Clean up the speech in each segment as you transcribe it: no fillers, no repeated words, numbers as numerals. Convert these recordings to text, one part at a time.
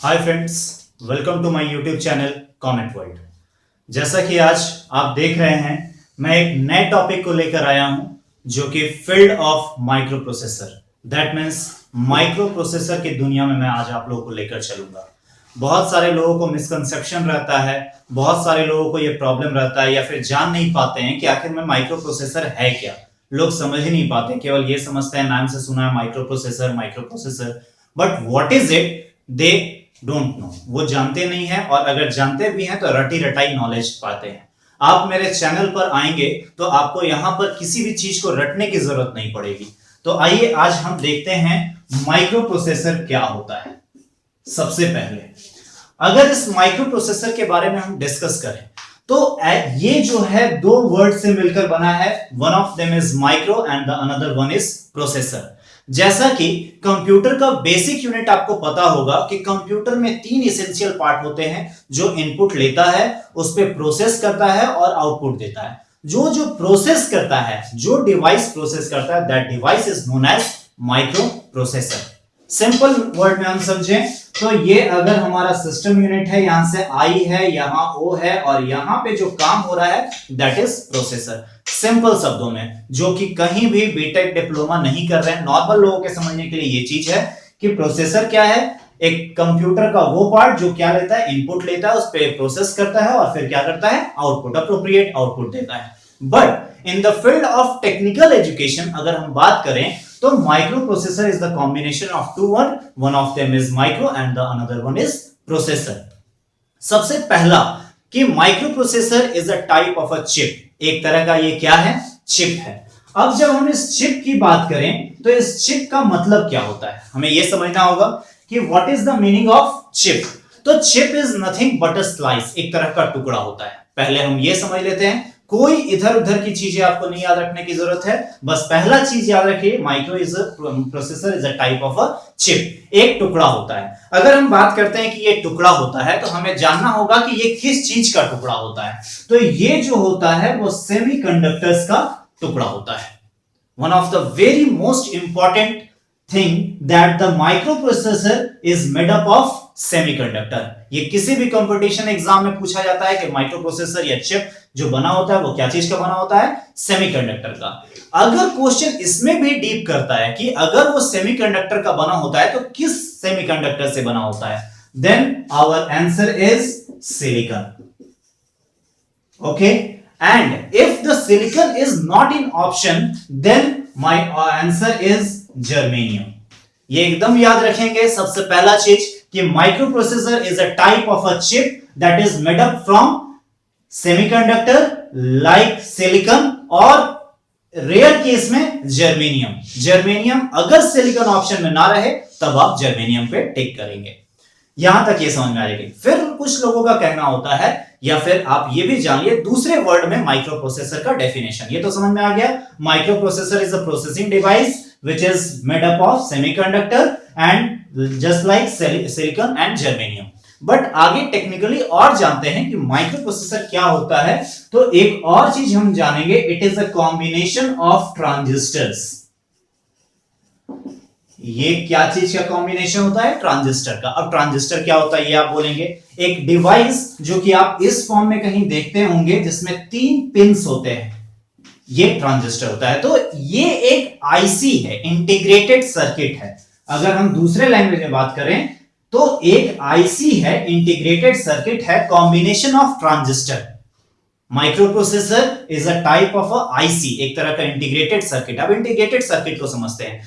Hi friends, welcome to my YouTube channel comment world. जैसा कि आज आप देख रहे हैं, मैं एक नए टॉपिक को लेकर आया हूं जो कि field of microprocessor, that means micro processor की दुनिया में मैं आज आप लोगों को लेकर चलूंगा। बहुत सारे लोगों को मिसकंसेप्शन रहता है, बहुत सारे लोगों को यह प्रॉब्लम रहता है या फिर जान नहीं पाते हैं कि आखिर में माइक्रो प्रोसेसर है क्या। लोग समझ ही नहीं पाते, केवल ये समझते हैं, नाम से सुना है micro processor, but what is it they don't know. वो जानते नहीं है, और अगर जानते भी हैं तो रटी रटाई नॉलेज पाते हैं। आप मेरे चैनल पर आएंगे तो आपको यहां पर किसी भी चीज को रटने की जरूरत नहीं पड़ेगी। तो आइए आज हम देखते हैं माइक्रो प्रोसेसर क्या होता है। सबसे पहले अगर इस माइक्रो प्रोसेसर के बारे में हम डिस्कस करें तो ये जो है दो वर्ड से मिलकर बना है। One of them is micro and the another one is processor. जैसा कि कंप्यूटर का बेसिक यूनिट आपको पता होगा कि कंप्यूटर में तीन एसेंशियल पार्ट होते हैं। जो इनपुट लेता है, उस पे प्रोसेस करता है और आउटपुट देता है। जो प्रोसेस करता है, जो डिवाइस प्रोसेस करता है, that device is known as microprocessor. Simple word में हम समझें तो ये अगर हमारा सिस्टम यूनिट है, यहां से आई है, यहां ओ है, और यहां पे जो काम हो रहा है दैट इज प्रोसेसर। सिंपल शब्दों में, जो कि कहीं भी बीटेक डिप्लोमा नहीं कर रहे हैं, नॉर्मल लोगों के समझने के लिए ये चीज है कि प्रोसेसर क्या है। एक कंप्यूटर का वो पार्ट जो क्या लेता है, इनपुट लेता है, उस पर प्रोसेस करता है और फिर क्या करता है, आउटपुट, अप्रोप्रिएट आउटपुट देता है। But in the field of technical education अगर हम बात करें तो microprocessor is the combination of two word, one of them is micro and the another one is processor. सबसे पहला कि microprocessor is a type of a chip. एक तरह का ये क्या है, चिप है। अब जब हम इस चिप की बात करें तो इस चिप का मतलब क्या होता है, हमें यह समझना होगा कि what is the meaning of chip. तो chip is nothing but a slice, एक तरह का टुकड़ा होता है। पहले हम ये समझ लेते हैं, कोई इधर उधर की चीजें आपको नहीं याद रखने की जरूरत है। बस पहला चीज याद रखिए, micro is processor is a type of a chip, एक टुकड़ा होता है। अगर हम बात करते हैं कि ये टुकड़ा होता है तो हमें जानना होगा कि ये किस चीज का टुकड़ा होता है। तो ये जो होता है वो सेमीकंडक्टर्स का टुकड़ा होता है। One of the very most important thing that the microprocessor is made up of semiconductor. ये किसी भी कंपटीशन एग्जाम में पूछा जाता है कि माइक्रो प्रोसेसर या चिप जो बना होता है वो क्या चीज का बना होता है, सेमीकंडक्टर का। अगर क्वेश्चन इसमें भी डीप करता है कि अगर वो सेमीकंडक्टर का बना होता है तो किस सेमीकंडक्टर से बना होता है, then our answer is silicon. Okay, and if the silicon is not in option then my answer is germanium. ये एकदम याद रखेंगे। सबसे पहला चीज कि microprocessor is a type of a chip that is made up from semiconductor like silicon, और rare case में जर्मेनियम अगर सिलिकॉन ऑप्शन में ना रहे तब आप जर्मेनियम पे टिक करेंगे। यहां तक ये समझ में आ जाएगी। फिर कुछ लोगों का कहना होता है, या फिर आप ये भी जानिए दूसरे वर्ड में माइक्रो प्रोसेसर का डेफिनेशन। ये तो समझ में आ गया, micro processor is a processing device which is made up of semiconductor and just like silicon and germanium। But आगे टेक्निकली और जानते हैं कि माइक्रो प्रोसेसर क्या होता है। तो एक और चीज हम जानेंगे, it is a combination of transistors. ये क्या चीज का कॉम्बिनेशन होता है, ट्रांजिस्टर का। अब ट्रांजिस्टर क्या होता है ये आप बोलेंगे, एक डिवाइस जो कि आप इस फॉर्म में कहीं देखते होंगे जिसमें 3 पिंस होते हैं, ये ट्रांजिस्टर होता है। तो ये एक आईसी है, इंटीग्रेटेड सर्किट है। अगर हम दूसरे लैंग्वेज में बात करें तो एक आईसी है, इंटीग्रेटेड सर्किट है, combination of transistor. Micro processor is a type of a IC, एक तरह का इंटीग्रेटेड सर्किट। अब इंटीग्रेटेड सर्किट को समझते हैं।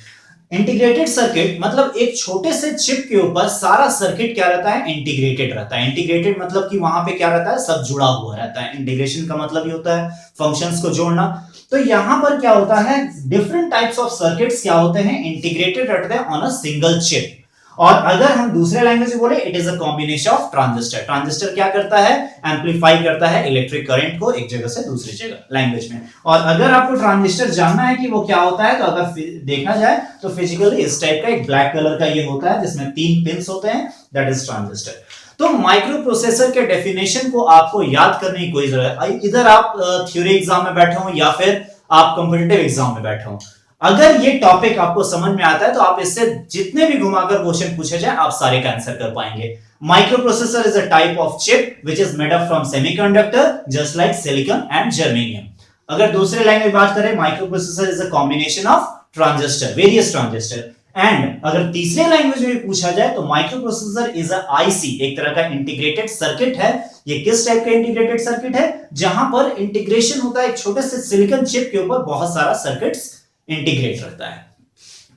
इंटीग्रेटेड सर्किट मतलब एक छोटे से चिप के ऊपर सारा सर्किट क्या रहता है, इंटीग्रेटेड रहता है। इंटीग्रेटेड मतलब कि वहां पे क्या रहता है, सब जुड़ा हुआ रहता है। इंटीग्रेशन का मतलब ये होता है फंक्शंस को जोड़ना। तो यहां पर क्या होता है, डिफरेंट टाइप्स ऑफ सर्किट्स क्या होते हैं, इंटीग्रेटेड रहते हैं ऑन अ सिंगल चिप। और अगर हम दूसरे लैंग्वेज में बोले, it is a combination of transistor. Transistor क्या करता है, एम्पलीफाई करता है इलेक्ट्रिक करंट को एक जगह से दूसरी जगह, लैंग्वेज में। और अगर आपको ट्रांजिस्टर जानना है कि वो क्या होता है, तो अगर देखा जाए तो फिजिकली इस टाइप का एक ब्लैक कलर का ये होता है जिसमें 3 पिंस होते हैं, दैट इज ट्रांजिस्टर। तो माइक्रो प्रोसेसर के डेफिनेशन को आपको याद करने की कोई जरूरत है। इधर आप थ्योरी एग्जाम में बैठे हो या फिर आप कॉम्पिटिटिव एग्जाम में बैठे हो, अगर ये टॉपिक आपको समझ में आता है तो आप इससे जितने भी घुमाकर क्वेश्चन पूछे जाए आप सारे का आंसर कर पाएंगे। Microprocessor is a type of chip which is made up from semiconductor just like silicon and germanium. अगर दूसरे लाइन में बात करें, microprocessor is a combination of transistor, various transistor. And अगर तीसरे लैंग्वेज में पूछा जाए तो माइक्रोप्रोसेसर इज अ आईसी, एक तरह का इंटीग्रेटेड सर्किट है. ये किस टाइप का इंटीग्रेटेड सर्किट है? जहां पर इंटीग्रेशन होता है एक छोटे से सिलिकॉन चिप के ऊपर बहुत सारा सर्किट्स इंटीग्रेट रहता है.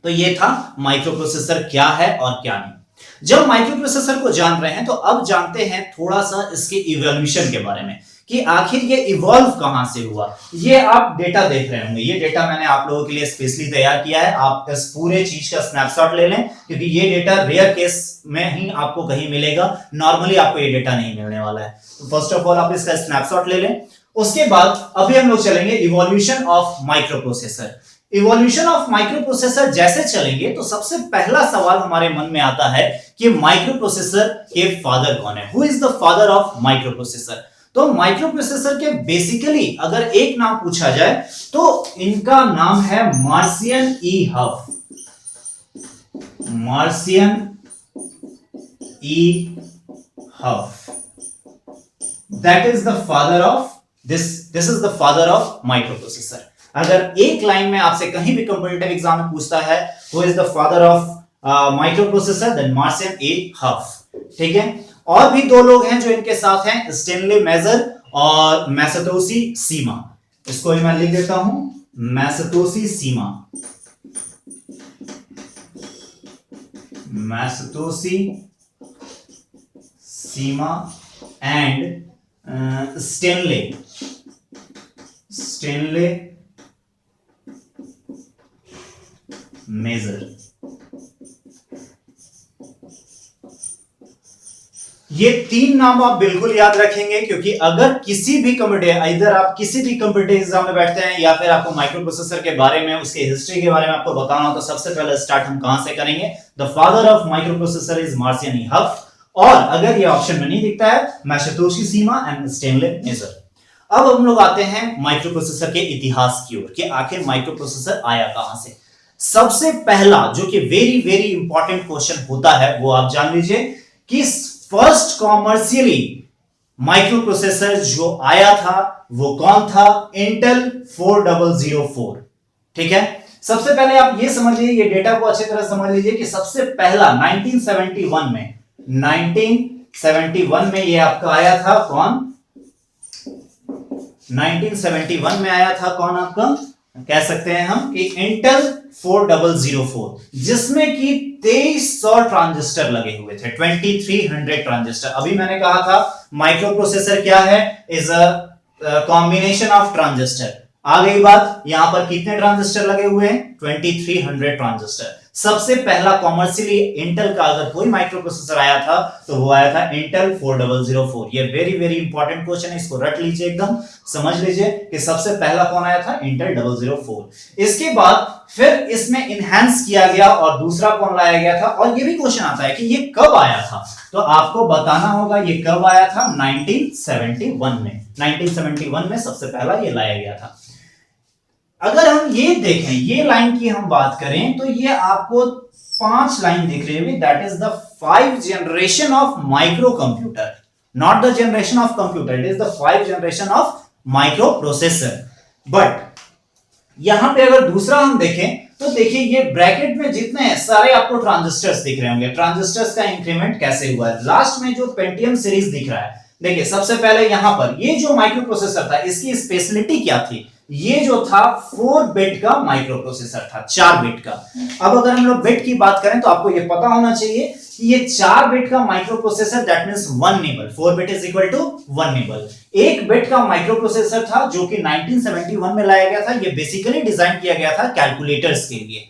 तो ये था माइक्रोप्रोसेसर क्या है और क्या नहीं. जब माइक्रोप्रोसेसर को जान रहे हैं तो अब जानते हैं थोड़ा सा इसके इवोल्यूशन के बारे में कि आखिर ये इवॉल्व कहां से हुआ. ये आप डेटा देख रहे होंगे, ये डेटा मैंने आप लोगों के लिए स्पेशली तैयार किया है. आप इस पूरे चीज का स्नैपशॉट ले लें क्योंकि ये डेटा रेयर केस में ही आपको कहीं मिलेगा, नॉर्मली आपको ये डेटा नहीं मिलने वाला है. तो फर्स्ट ऑफ ऑल आप इसका स्नैपशॉट ले लें. उसके बाद अभी हम लोग चलेंगे evolution of microprocessor. Evolution of microprocessor जैसे चलेंगे तो सबसे पहला सवाल हमारे मन में आता है कि माइक्रोप्रोसेसर के फादर कौन है? Who is the father of microprocessor? तो माइक्रोप्रोसेसर के बेसिकली अगर एक नाम पूछा जाए तो इनका नाम है Marcian E Hoff. Marcian E Hoff. That is the father of this is the father of microprocessor. अगर एक लाइन में आपसे कहीं भी कॉम्पिटिटिव एग्जाम में पूछता है who is the father of microprocessor, then Marcian E Hoff. ठीक है. और भी दो लोग हैं जो इनके साथ हैं, स्टेनली मेजर और मैसातोशी सीमा. इसको भी मैं लिख देता हूं, मैसातोशी सीमा. मैसातोशी सीमा एंड स्टेनले मेजर. ये तीन नाम आप बिल्कुल याद रखेंगे क्योंकि अगर किसी भी इधर आप किसी भी कॉम्पिटिटिव एग्जाम में बैठते हैं या फिर आपको माइक्रोप्रोसेसर के बारे में, उसके हिस्ट्री के बारे में आपको बताना हो तो सबसे पहले स्टार्ट हम कहां से करेंगे? The father of microprocessor is Marcian E Hoff. और अगर ये ऑप्शन में नहीं दिखता है, Masatoshi Shima and Stanley Mazor. अब हम लोग आते हैं माइक्रोप्रोसेसर के इतिहास की ओर कि आखिर माइक्रोप्रोसेसर आया कहां से. सबसे पहला जो कि वेरी वेरी इंपॉर्टेंट क्वेश्चन होता है वो आप जान लीजिए कि फर्स्ट कॉमर्शियली माइक्रोप्रोसेसर जो आया था वो कौन था? इंटेल 4004. ठीक है. सबसे पहले आप ये समझ लीजिए, ये डेटा को अच्छी तरह समझ लीजिए कि सबसे पहला 1971 में ये आपका आया था कौन? 1971 में आया था कौन? आपका कह सकते हैं हम कि इंटेल 4004, जिसमें कि 2300 ट्रांजिस्टर लगे हुए थे, 2300 ट्रांजिस्टर. अभी मैंने कहा था माइक्रोप्रोसेसर क्या है? Is a combination of transistor. आ गई बात, यहां पर कितने ट्रांजिस्टर लगे हुए हैं? 2300 ट्रांजिस्टर. सबसे पहला कॉमर्शियली इंटेल का अगर कोई माइक्रोप्रोसेसर आया था तो वो आया था इंटेल 4004. ये वेरी वेरी इंपॉर्टेंट क्वेश्चन है, इसको रट लीजिए, एकदम समझ लीजिए कि सबसे पहला कौन आया था? इंटेल 004. इसके बाद फिर इसमें इनहैंस किया गया और दूसरा कौन लाया गया था? और ये भी क्वेश्चन आता है कि ये कब आया था, तो आपको बताना होगा ये कब आया था. 1971 में. 1971 में सबसे पहला ये लाया गया था. अगर हम ये देखें, ये लाइन की हम बात करें तो ये आपको 5 लाइन दिख रही होगी. That is the 5 generation of micro computer, not the generation of computer, it is the 5 generation of micro processor. But यहां पे अगर दूसरा हम देखें तो देखिए ये ब्रैकेट में जितने सारे आपको ट्रांजिस्टर्स दिख रहे होंगे, ट्रांजिस्टर्स का इंक्रीमेंट कैसे हुआ है. लास्ट में जो पेंटियम सीरीज दिख रहा है, देखिए सबसे पहले यहां पर ये जो माइक्रो प्रोसेसर था इसकी स्पेशलिटी क्या थी? ये जो था 4 बिट का माइक्रो प्रोसेसर था, 4 बिट का. अब अगर हम लोग बिट की बात करें तो आपको ये पता होना चाहिए कि ये 4 बिट का microprocessor, that means 1 nibble. 4 bit is equal to 1 nibble. 1 bit का माइक्रो प्रोसेसर था जो कि 1971 में लाया गया था. ये बेसिकली डिजाइन किया गया था कैलकुलेटर्स के लिए.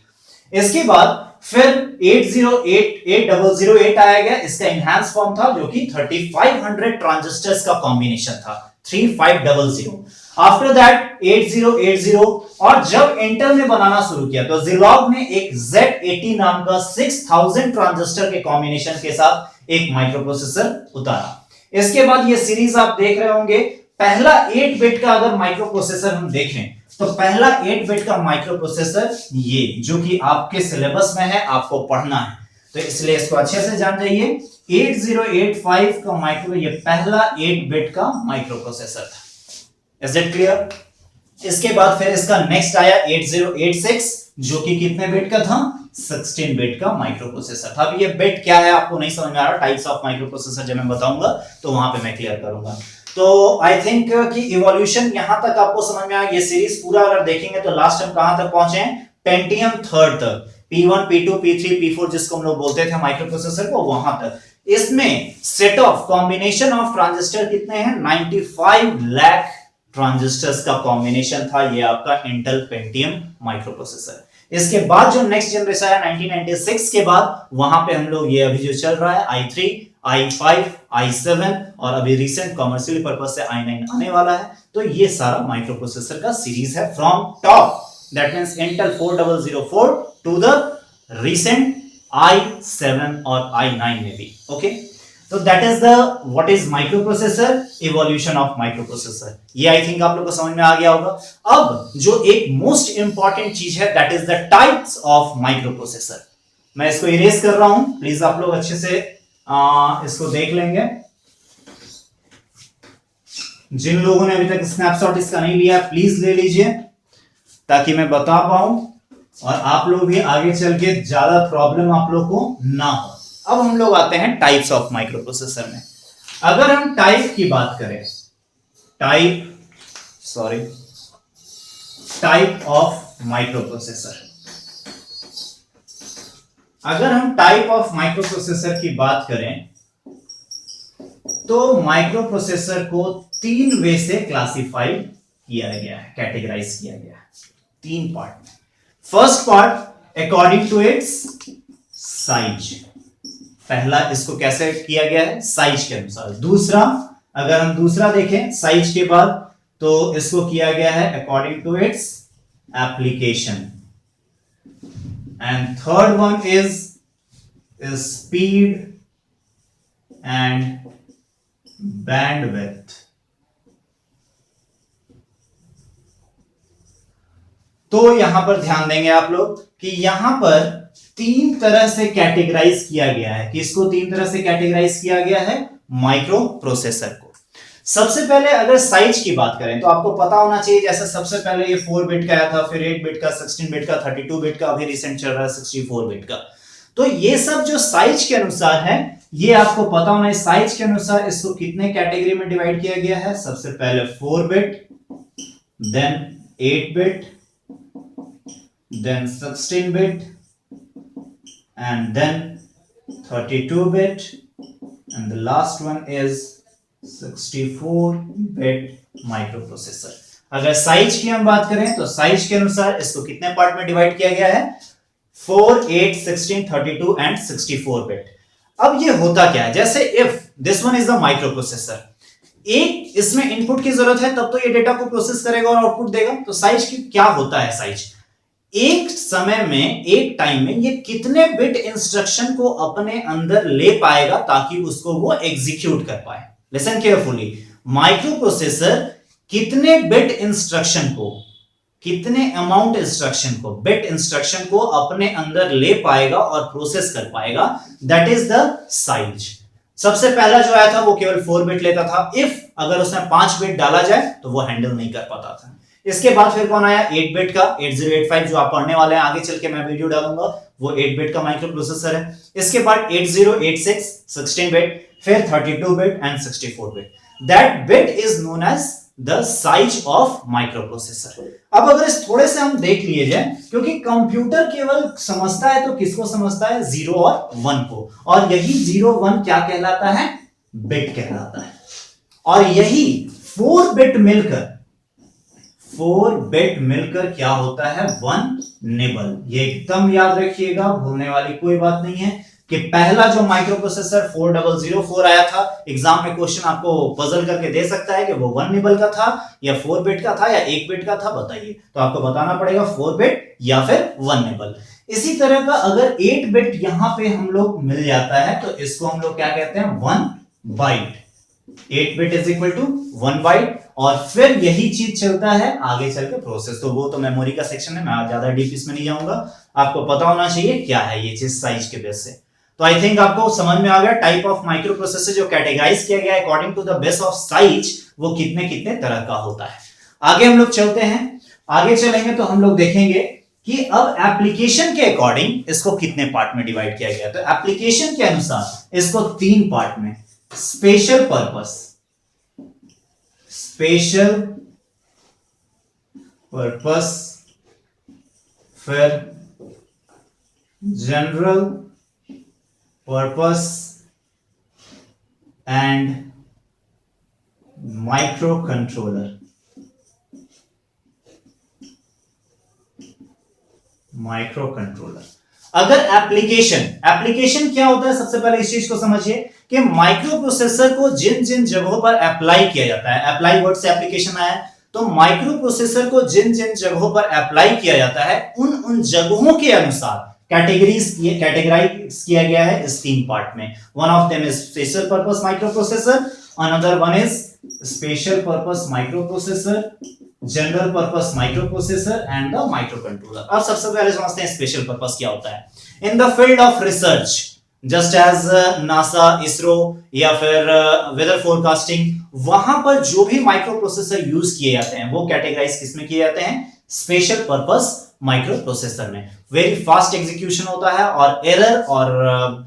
इसके बाद फिर 8008 आया गया. इसका एनहांस फॉर्म था जो कि 3500 ट्रांजिस्टर्स का कॉम्बिनेशन था, 3500. आफ्टर दैट 8080 और जब इंटेल ने बनाना शुरू किया तो Zilog ने एक Z80 नाम का 6000 ट्रांजिस्टर के कॉम्बिनेशन के साथ एक माइक्रोप्रोसेसर उतारा. इसके बाद ये सीरीज आप देख रहे होंगे. पहला 8 बिट का अगर माइक्रोप्रोसेसर हम देखें तो पहला 8 बिट का माइक्रोप्रोसेसर ये जो कि आपके सिलेबस में है, आपको पढ़ना है, तो इसलिए इसको अच्छे से जान जाइए. 8085 का माइक्रो, ये पहला 8 बिट का माइक्रो प्रोसेसर था। Is it clear? इसके बाद फिर इसका नेक्स्ट आया 8086 जो कि कितने बिट का था? 16 बिट का माइक्रो प्रोसेसर था। अब ये बिट क्या है आपको नहीं समझ में आ रहा, टाइप्स ऑफ माइक्रो प्रोसेसर जब मैं बताऊंगा तो वहां पे मैं क्लियर करूंगा। तो आई थिंक कि इवोल्यूशन यहां तक आपको समझ में आया। ये सीरीज पूरा अगर देखेंगे तो लास्ट हम कहां तक पहुंचे हैं? पेंटियम 3 तक, P1 P2 P3 P4 जिसको हम लोग बोलते थे माइक्रो प्रोसेसर को, वहां तक। इसमें set of combination of transistor कितने हैं? 95 लाख ट्रांजिस्टर्स का कॉम्बिनेशन था ये आपका इंटेल पेंटियम माइक्रो प्रोसेसर। इसके बाद जो नेक्स्ट जनरेशन है 1996 के बाद, वहां पे हम लोग ये अभी जो चल रहा है i3, i5, i7 और अभी रिसेंट कमर्शियल पर्पस से i9 आने वाला है। तो ये सारा माइक्रो प्रोसेसर का सीरीज है from top, that means Intel 4004 to the recent i7 और i9 में भी। ओके, तो that is the what is microprocessor, evolution of microprocessor. ये आई थिंक आप लोग को समझ में आ गया होगा। अब जो एक मोस्ट इंपॉर्टेंट चीज है that is the types of micro processor. मैं इसको इरेज कर रहा हूं, प्लीज आप लोग अच्छे से इसको देख लेंगे। जिन लोगों ने अभी तक स्नैपशॉट इसका नहीं लिया प्लीज ले लीजिए ताकि मैं बता पाऊं और आप लोग भी आगे चल के ज्यादा प्रॉब्लम आप लोग को ना हो। अब हम लोग आते हैं टाइप्स ऑफ माइक्रो प्रोसेसर में। अगर हम टाइप की बात करें, टाइप ऑफ माइक्रो प्रोसेसर, अगर हम टाइप ऑफ माइक्रो प्रोसेसर की बात करें तो माइक्रो प्रोसेसर को 3 वे से क्लासिफाई किया गया है, कैटेगराइज किया गया है 3 पार्ट में। First part according to its size, पहला इसको कैसे किया गया है? साइज के अनुसार। दूसरा, अगर हम दूसरा देखें साइज के बाद तो इसको किया गया है according to its application. And third one is speed and bandwidth. तो यहां पर ध्यान देंगे आप लोग कि यहां पर 3 तरह से कैटेगराइज किया गया है। किसको 3 तरह से कैटेगराइज किया गया है? माइक्रो प्रोसेसर को। सबसे पहले अगर साइज की बात करें तो आपको पता होना चाहिए, जैसे सबसे पहले ये 4 बिट का आया था, फिर 8 बिट का, 16 बिट का, 32 बिट का, अभी रिसेंट चल रहा है 64 बिट का। तो ये सब जो साइज के अनुसार है, ये आपको पता होना है साइज के अनुसार इसको कितने कैटेगरी में डिवाइड किया गया है। सबसे पहले 4 bit, then 8 bit, then 16 bit and then 32 bit and the last one is 64 bit microprocessor। अगर साइज की हम बात करें तो साइज के अनुसार इसको कितने पार्ट में डिवाइड किया गया है? 4, 8, 16, 32 एंड 64 बिट। अब ये होता क्या है? जैसे if this one is the microprocessor, एक इसमें इनपुट की जरूरत है तब तो ये डेटा को प्रोसेस करेगा और आउटपुट देगा। तो साइज की क्या होता है? साइज एक समय में, एक टाइम में ये कितने बिट इंस्ट्रक्शन को अपने अंदर ले पाएगा ताकि उसको वो एग्जीक्यूट कर पाए। लिसन केयरफुली, माइक्रो प्रोसेसर कितने बिट इंस्ट्रक्शन को, कितने अमाउंट इंस्ट्रक्शन को, बिट इंस्ट्रक्शन को अपने अंदर ले पाएगा और प्रोसेस कर पाएगा, दैट इज द साइज। सबसे पहला जो आया था वो केवल 4 बिट लेता था। इफ अगर उसमें 5 बिट डाला जाए तो वो हैंडल नहीं कर पाता था। इसके बाद फिर कौन आया? 8 बिट का, 8085 जो आप पढ़ने वाले हैं, आगे चल के मैं वीडियो डालूंगा, वो 8 बिट का माइक्रो प्रोसेसर है। इसके बाद 8086 16 बिट, फिर 32 bit and 64 bit. That bit is known as the size of microprocessor. अब अगर इस थोड़े से हम देख लिए जाए, क्योंकि कंप्यूटर केवल समझता है तो किसको समझता है? 0 और 1 को, और यही 0 1 क्या कहलाता है? बिट कहलाता है। और यही 4 बिट मिलकर क्या होता है? 1 निबल। ये एकदम याद रखिएगा, भूलने वाली कोई बात नहीं है कि पहला जो माइक्रो प्रोसेसर 4004 आया था, एग्जाम में क्वेश्चन आपको पजल करके दे सकता है कि वो 1 निबल का था या 4 बिट का था या 1 बिट का था, बताइए। तो आपको बताना पड़ेगा 4 बिट या फिर 1 निबल। इसी तरह का अगर 8 बिट यहां पे हम लोग मिल जाता है तो इसको हम लोग क्या कहते हैं? 1 byte. 8 bit is equal to 1 byte. और फिर यही चीज चलता है आगे चल के प्रोसेस। तो वो तो मेमोरी का सेक्शन है, मैं ज्यादा डीप इसमें नहीं जाऊंगा। आपको पता होना चाहिए क्या है ये चीज साइज के बेस से। तो आई थिंक आपको समझ में आ गया टाइप ऑफ माइक्रो प्रोसेसर जो कैटेगराइज किया गया according to the base of size वो कितने कितने तरह का होता है। आगे हम लोग चलते हैं, आगे चलेंगे तो हम लोग देखेंगे कि अब एप्लीकेशन के अकॉर्डिंग इसको कितने पार्ट में डिवाइड किया गया। तो एप्लीकेशन के अनुसार इसको 3 पार्ट में, स्पेशल पर्पस, फिर general purpose and micro controller. अगर एप्लीकेशन क्या होता है, सबसे पहले इस चीज को समझिए कि माइक्रो प्रोसेसर को जिन जिन जगहों पर अप्लाई किया जाता है, अप्लाई वर्ड से एप्लीकेशन आया है, तो माइक्रो प्रोसेसर को जिन जिन जगहों पर अप्लाई किया जाता है उन जगहों के अनुसार कैटेगराइज किया गया है इस 3 पार्ट में। One of them is special purpose micro processor, another one is special purpose microprocessor, general purpose microprocessor and the micro controller. अब सबसे पहले समझते हैं स्पेशल पर्पस क्या होता है। In the field of research just as NASA, ISRO या फिर वेदर फोरकास्टिंग, वहां पर जो भी माइक्रो प्रोसेसर यूज किए जाते हैं वो कैटेगराइज किसमें किए जाते हैं, स्पेशल पर्पस माइक्रो प्रोसेसर में। वेरी फास्ट एग्जीक्यूशन होता है और एरर और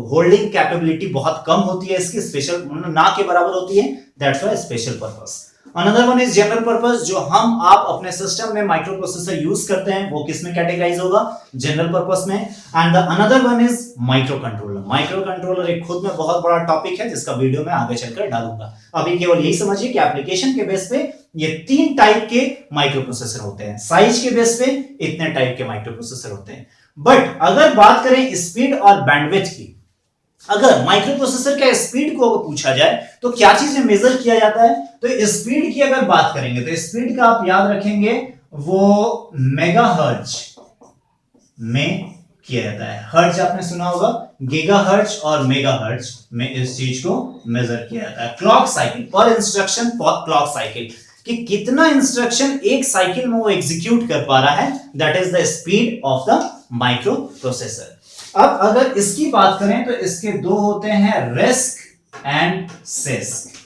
होल्डिंग कैपेबिलिटी बहुत कम होती है इसकी, स्पेशल ना के बराबर होती है, that's why special purpose. Another one is general purpose, जो हम आप अपने सिस्टम में माइक्रो प्रोसेसर यूज करते हैं वो किसमें कैटेगराइज होगा, जनरल पर्पस में। And the another one is micro controller. Micro controller एक खुद में बहुत बड़ा टॉपिक है जिसका वीडियो मैं आगे चलकर डालूंगा। अभी केवल यही समझिए कि एप्लीकेशन के बेस पे ये 3 टाइप के माइक्रो प्रोसेसर होते हैं, साइज के बेस पे इतने टाइप के माइक्रो प्रोसेसर होते हैं। बट अगर बात करें स्पीड और बैंडविड्थ की, अगर माइक्रो प्रोसेसर के स्पीड को पूछा जाए तो क्या चीजें मेजर किया जाता है, तो स्पीड की अगर बात करेंगे तो स्पीड का आप याद रखेंगे वो मेगाहर्ट्ज में किया जाता है। हर्ट्ज आपने सुना होगा, गीगाहर्ट्ज और मेगाहर्ट्ज में इस चीज को मेजर किया जाता है। क्लॉक साइकिल पर इंस्ट्रक्शन, क्लॉक साइकिल कि कितना इंस्ट्रक्शन एक साइकिल में वो एग्जीक्यूट कर पा रहा है, that is the speed of the microprocessor. अब अगर इसकी बात करें तो इसके 2 होते हैं, रिस्क एंड सिस्क।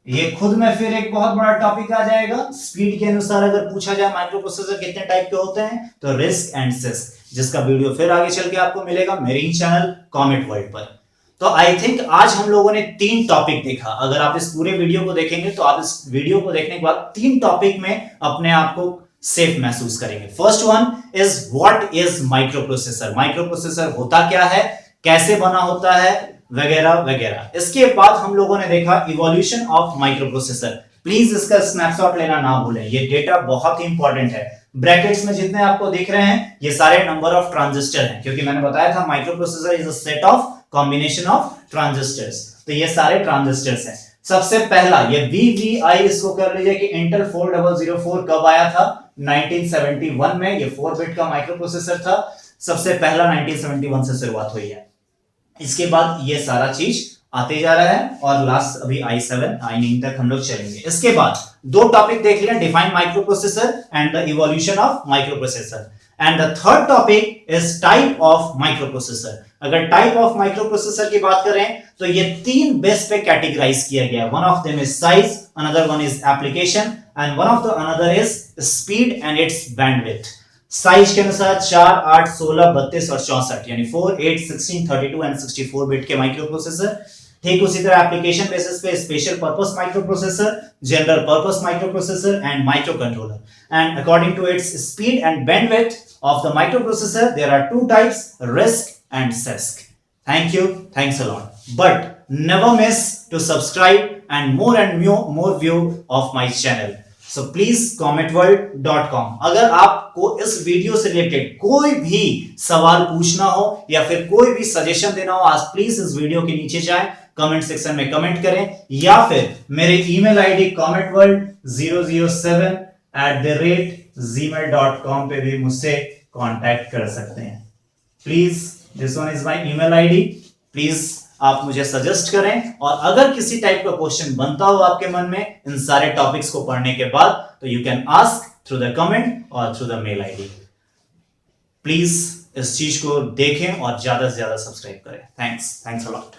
ये खुद में फिर एक बहुत बड़ा टॉपिक आ जाएगा। स्पीड के अनुसार अगर पूछा जाए माइक्रो प्रोसेसर कितने टाइप के होते हैं तो रिस्क एंड सिस्क, जिसका वीडियो फिर आगे चल के आपको मिलेगा मेरे ही चैनल कॉमेट वर्ल्ड पर। तो आई थिंक आज हम लोगों ने 3 टॉपिक देखा। अगर आप इस पूरे वीडियो को देखेंगे तो आप इस वीडियो को देखने के बाद 3 टॉपिक में अपने आप को सेफ महसूस करेंगे। First one is what is micro processor, micro processor होता क्या है, कैसे बना होता है, वगैरह वगैरह। इसके बाद हम लोगों ने देखा evolution of micro processor. Please इसका स्नैपशॉट लेना ना भूलें, ये डेटा बहुत ही इंपॉर्टेंट है। ब्रैकेट्स में जितने आपको दिख रहे हैं ये सारे नंबर ऑफ ट्रांजिस्टर हैं, क्योंकि मैंने बताया था micro processor is a set of combination of transistors, तो ये सारे ट्रांजिस्टर्स हैं। सबसे पहला ये VVI, इसको कर लीजिए कि इंटेल 4004 कब आया था, 1971 में। ये 4 बिट का माइक्रो प्रोसेसर था, सबसे पहला 1971 से शुरुआत हुई है। इसके बाद ये सारा चीज आते जा रहा है और लास्ट अभी i7 i9 तक हम लोग चलेंगे। इसके बाद 2 टॉपिक देख लिया, define micro processor and the evolution of microprocessor. And the third topic is type of micro processor. अगर टाइप ऑफ माइक्रो प्रोसेसर की बात करें तो ये 3 बेस पे कैटेगराइज किया गया। One of them is size, another one is application and one of the another is speed and it's bandwidth. Size के अनुसार 4, 8, 16, 32 और 64 यानी 4, 8, 16, 32 एंड 64 बिट के माइक्रो प्रोसेसर। ठीक उसी तरह एप्लीकेशन बेसिस पे special purpose microprocessor, general purpose microprocessor and microcontroller. And according to its speed and bandwidth of the microprocessor there are 2 types, RISC and CISC. Thank you, thanks a lot. But never miss to subscribe and more view of my channel. So please cometworld.com। अगर आपको इस video से related कोई भी सवाल पूछना हो या फिर कोई भी सजेशन देना हो, आज प्लीज इस वीडियो के नीचे जाएं, कमेंट सेक्शन में कमेंट करें या फिर मेरे ईमेल आईडी cometworld007@gmail.com पे भी मुझसे कांटेक्ट कर सकते हैं। Please this one is my email ID, please आप मुझे सजेस्ट करें। और अगर किसी टाइप का क्वेश्चन बनता हो आपके मन में इन सारे टॉपिक्स को पढ़ने के बाद, तो you can ask through the comment और through the mail ID. Please इस चीज को देखें और ज्यादा से ज्यादा सब्सक्राइब करें। Thanks a lot.